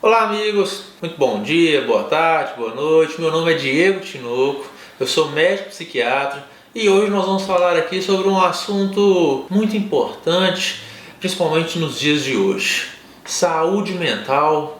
Olá amigos, muito bom dia, boa tarde, boa noite. Meu nome é Diego Tinoco, eu sou médico psiquiatra e hoje nós vamos falar aqui sobre um assunto muito importante, principalmente nos dias de hoje: saúde mental.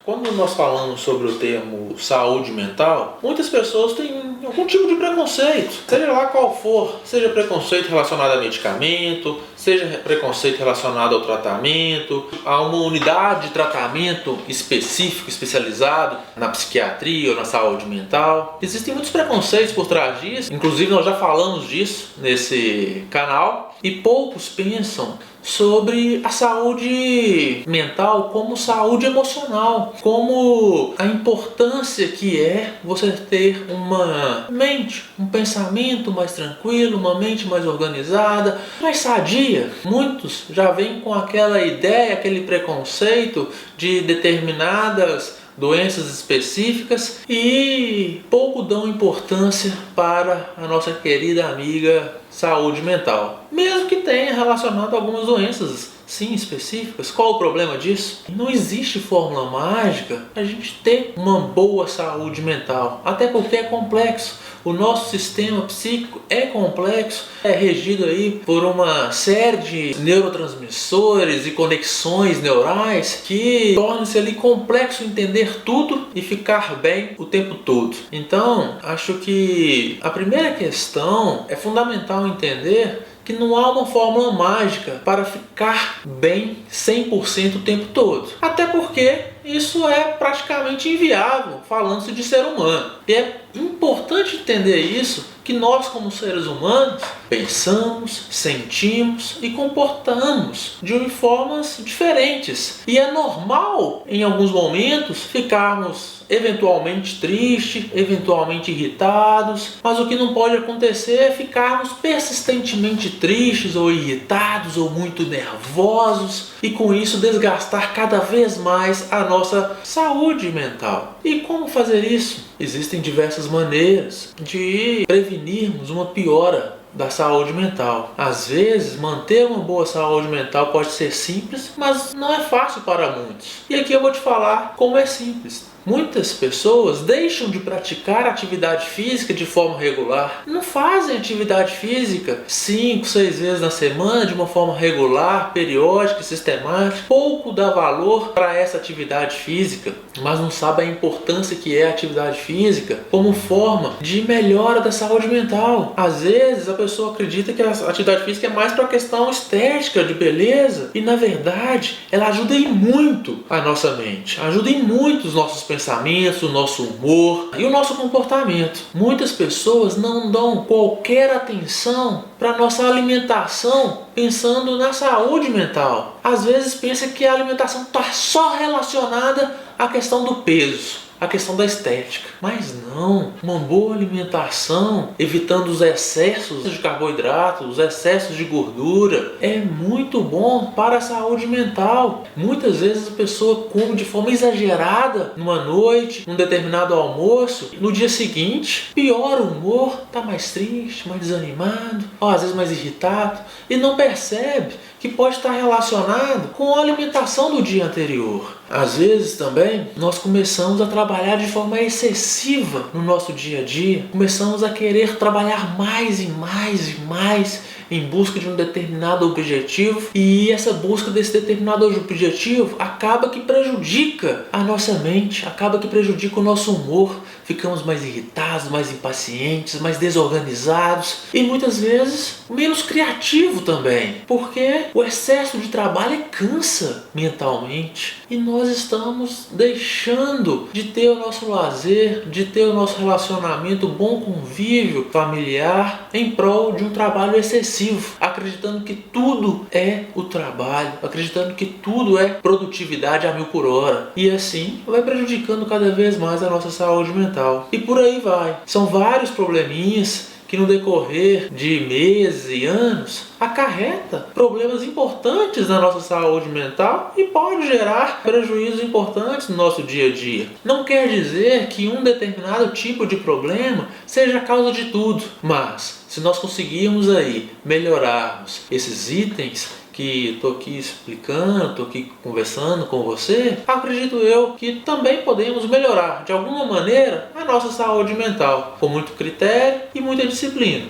Quando nós falamos sobre o termo saúde mental, muitas pessoas têm algum tipo de preconceito, seja lá qual for, seja preconceito relacionado a medicamento, seja preconceito relacionado ao tratamento, a uma unidade de tratamento específico, especializado na psiquiatria ou na saúde mental. Existem muitos preconceitos por trás disso, inclusive nós já falamos disso nesse canal, e poucos pensam sobre a saúde mental como saúde emocional, como a importância que é você ter uma mente, um pensamento mais tranquilo, uma mente mais organizada, mais sadia. Muitos já vêm com aquela ideia, aquele preconceito de determinadas doenças específicas e pouco dão importância para a nossa querida amiga saúde mental, mesmo que tenha relacionado a algumas doenças sim específicas. Qual o problema disso? Não existe fórmula mágica para a gente ter uma boa saúde mental, até porque é complexo. O nosso sistema psíquico é complexo, é regido aí por uma série de neurotransmissores e conexões neurais que torna-se ali complexo entender tudo e ficar bem o tempo todo. Então, acho que a primeira questão é fundamental entender que não há uma fórmula mágica para ficar bem 100% o tempo todo. Até porque isso é praticamente inviável, falando-se de ser humano. E é importante entender isso, que nós como seres humanos pensamos, sentimos e comportamos de formas diferentes. E é normal, em alguns momentos, ficarmos eventualmente tristes, eventualmente irritados, mas o que não pode acontecer é ficarmos persistentemente tristes ou irritados ou muito nervosos e com isso desgastar cada vez mais a nossa saúde mental. E como fazer isso? Existem diversas maneiras de prevenirmos uma piora da saúde mental. Às vezes, manter uma boa saúde mental pode ser simples, mas não é fácil para muitos. E aqui eu vou te falar como é simples. Muitas pessoas deixam de praticar atividade física de forma regular. Não fazem atividade física 5, 6 vezes na semana de uma forma regular, periódica e sistemática. Pouco dá valor para essa atividade física, mas não sabe a importância que é a atividade física como forma de melhora da saúde mental. Às vezes a pessoa acredita que a atividade física é mais para a questão estética, de beleza, e na verdade ela ajuda em muito a nossa mente, ajuda em muito os nossos pensamentos, o nosso humor e o nosso comportamento. Muitas pessoas não dão qualquer atenção para a nossa alimentação, pensando na saúde mental. Às vezes pensa que a alimentação está só relacionada à questão do peso, a questão da estética. Mas não, uma boa alimentação, evitando os excessos de carboidrato, os excessos de gordura, é muito bom para a saúde mental. Muitas vezes a pessoa come de forma exagerada numa noite, num determinado almoço, no dia seguinte piora o humor, está mais triste, mais desanimado, ou às vezes mais irritado, e não percebe que pode estar relacionado com a alimentação do dia anterior. Às vezes também nós começamos a trabalhar de forma excessiva no nosso dia a dia, começamos a querer trabalhar mais e mais e mais em busca de um determinado objetivo, e essa busca desse determinado objetivo acaba que prejudica a nossa mente, acaba que prejudica o nosso humor. Ficamos mais irritados, mais impacientes, mais desorganizados e muitas vezes menos criativos também, porque o excesso de trabalho cansa mentalmente e nós estamos deixando de ter o nosso lazer, de ter o nosso relacionamento, bom convívio familiar em prol de um trabalho excessivo, acreditando que tudo é o trabalho, acreditando que tudo é produtividade a 1000 por hora, e assim vai prejudicando cada vez mais a nossa saúde mental. E por aí vai. São vários probleminhas que no decorrer de meses e anos acarreta problemas importantes na nossa saúde mental e pode gerar prejuízos importantes no nosso dia a dia. Não quer dizer que um determinado tipo de problema seja a causa de tudo, mas se nós conseguirmos aí melhorarmos esses itens que estou aqui explicando, estou aqui conversando com você, acredito eu que também podemos melhorar de alguma maneira a nossa saúde mental, com muito critério e muita disciplina.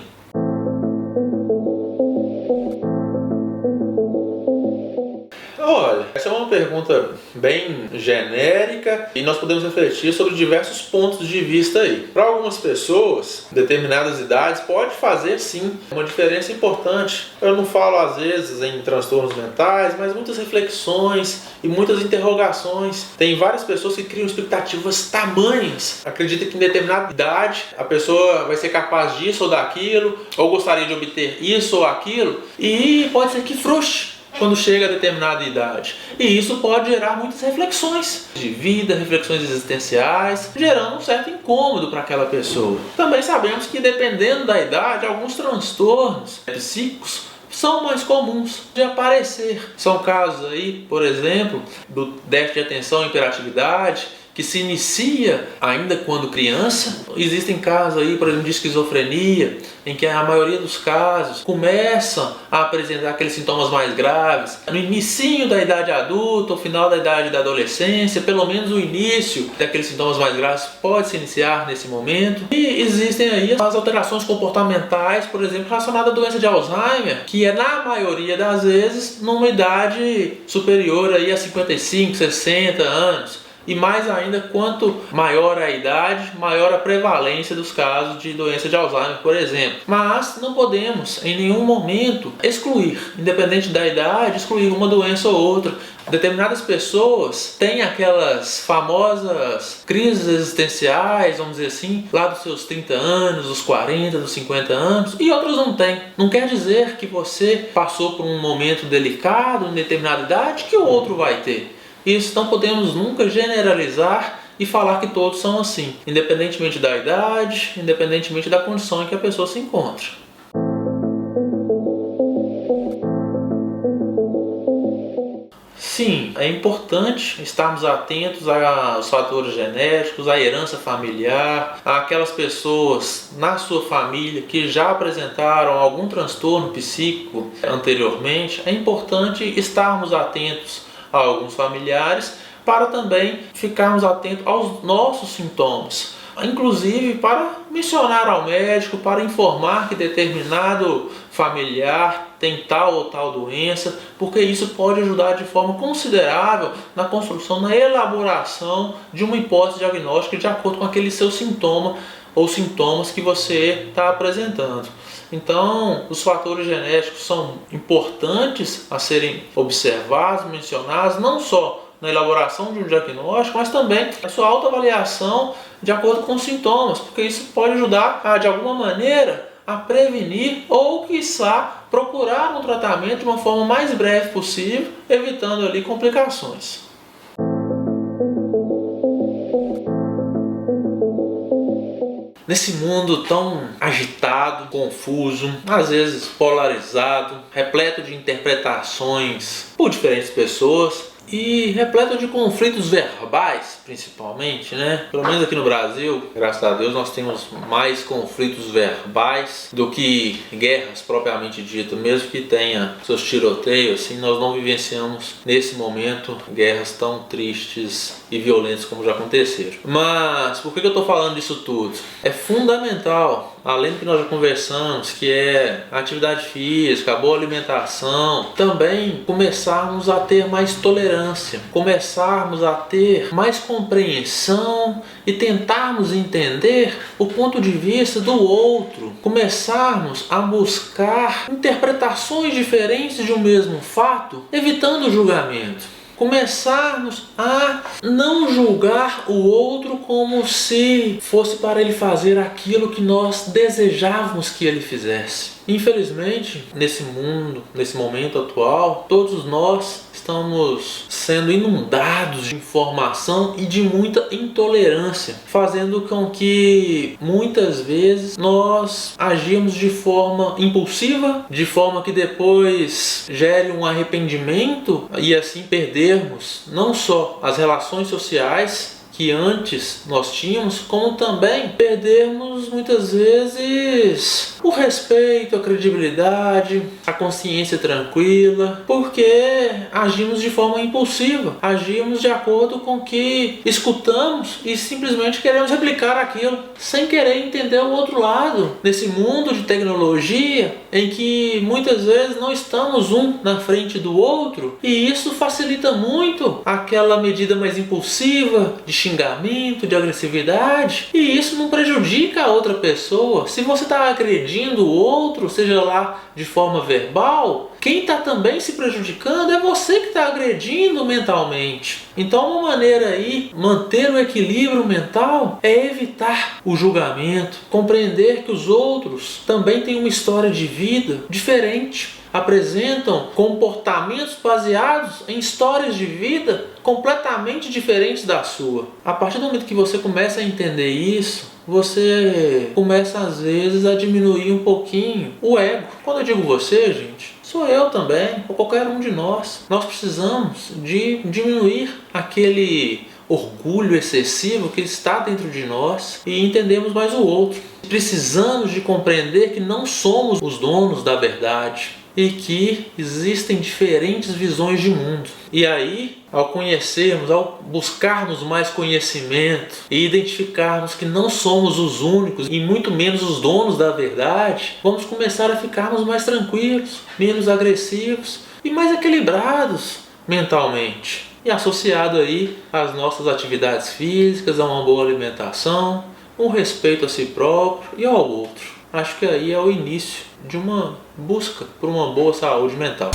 Olha, essa é uma pergunta bem genérica e nós podemos refletir sobre diversos pontos de vista aí. Para algumas pessoas, determinadas idades pode fazer sim uma diferença importante. Eu não falo às vezes em transtornos mentais, mas muitas reflexões e muitas interrogações. Tem várias pessoas que criam expectativas tamanhas. Acredita que em determinada idade a pessoa vai ser capaz disso ou daquilo, ou gostaria de obter isso ou aquilo, e pode ser que frustre quando chega a determinada idade. E isso pode gerar muitas reflexões de vida, reflexões existenciais, gerando um certo incômodo para aquela pessoa. Também sabemos que, dependendo da idade, alguns transtornos psíquicos são mais comuns de aparecer. São casos aí, por exemplo, do déficit de atenção e hiperatividade, que se inicia ainda quando criança. Existem casos aí, por exemplo, de esquizofrenia, em que a maioria dos casos começam a apresentar aqueles sintomas mais graves no inicinho da idade adulta, ou final da idade da adolescência. Pelo menos o início daqueles sintomas mais graves pode se iniciar nesse momento. E existem aí as alterações comportamentais, por exemplo, relacionadas à doença de Alzheimer, que é na maioria das vezes numa idade superior aí a 55, 60 anos. E mais ainda, quanto maior a idade, maior a prevalência dos casos de doença de Alzheimer, por exemplo. Mas não podemos, em nenhum momento, excluir, independente da idade, excluir uma doença ou outra. Determinadas pessoas têm aquelas famosas crises existenciais, vamos dizer assim, lá dos seus 30 anos, dos 40, dos 50 anos, e outros não têm. Não quer dizer que você passou por um momento delicado em determinada idade que o outro vai ter. Isso não podemos nunca generalizar e falar que todos são assim, independentemente da idade, independentemente da condição em que a pessoa se encontra. Sim, é importante estarmos atentos aos fatores genéticos, à herança familiar, àquelas pessoas na sua família que já apresentaram algum transtorno psíquico anteriormente. É importante estarmos atentos a alguns familiares para também ficarmos atentos aos nossos sintomas, inclusive para mencionar ao médico, para informar que determinado familiar tem tal ou tal doença, porque isso pode ajudar de forma considerável na construção, na elaboração de uma hipótese diagnóstica de acordo com aquele seu sintoma ou sintomas que você está apresentando. Então, os fatores genéticos são importantes a serem observados, mencionados, não só na elaboração de um diagnóstico, mas também a sua autoavaliação de acordo com os sintomas, porque isso pode ajudar de alguma maneira, a prevenir ou, quiçá, procurar um tratamento de uma forma mais breve possível, evitando ali complicações. Nesse mundo tão agitado, confuso, às vezes polarizado, repleto de interpretações por diferentes pessoas e repleto de conflitos verbais, principalmente, né? Pelo menos aqui no Brasil, graças a Deus, nós temos mais conflitos verbais do que guerras propriamente dito. Mesmo que tenha seus tiroteios, assim, nós não vivenciamos nesse momento guerras tão tristes e violentas como já aconteceram. Mas por que eu estou falando disso tudo? É fundamental, além do que nós já conversamos, que é a atividade física, a boa alimentação, também começarmos a ter mais tolerância, começarmos a ter mais compreensão e tentarmos entender o ponto de vista do outro, começarmos a buscar interpretações diferentes de um mesmo fato, evitando o julgamento. começarmos a não julgar o outro como se fosse para ele fazer aquilo que nós desejávamos que ele fizesse. Infelizmente, nesse mundo, nesse momento atual, todos nós estamos sendo inundados de informação e de muita intolerância, fazendo com que muitas vezes nós agimos de forma impulsiva, de forma que depois gere um arrependimento e assim perdermos não só as relações sociais que antes nós tínhamos, como também perdermos muitas vezes o respeito, a credibilidade, a consciência tranquila, porque agimos de forma impulsiva, agimos de acordo com o que escutamos e simplesmente queremos replicar aquilo, sem querer entender o outro lado. Nesse mundo de tecnologia, em que muitas vezes não estamos um na frente do outro, e isso facilita muito aquela medida mais impulsiva de xingamento, de agressividade, e isso não prejudica a outra pessoa. Se você está agredindo o outro, seja lá de forma verbal, quem está também se prejudicando é você que está agredindo mentalmente. Então uma maneira aí, manter o equilíbrio mental, é evitar o julgamento, compreender que os outros também têm uma história de vida diferente, apresentam comportamentos baseados em histórias de vida completamente diferentes da sua. A partir do momento que você começa a entender isso, você começa às vezes a diminuir um pouquinho o ego. Quando eu digo você, gente, sou eu também, ou qualquer um de nós. Nós precisamos de diminuir aquele orgulho excessivo que está dentro de nós e entendemos mais o outro. Precisamos de compreender que não somos os donos da verdade e que existem diferentes visões de mundo. E aí, ao conhecermos, ao buscarmos mais conhecimento e identificarmos que não somos os únicos e muito menos os donos da verdade, vamos começar a ficarmos mais tranquilos, menos agressivos e mais equilibrados mentalmente. E associado aí às nossas atividades físicas, a uma boa alimentação, um respeito a si próprio e ao outro. Acho que aí é o início de uma busca por uma boa saúde mental.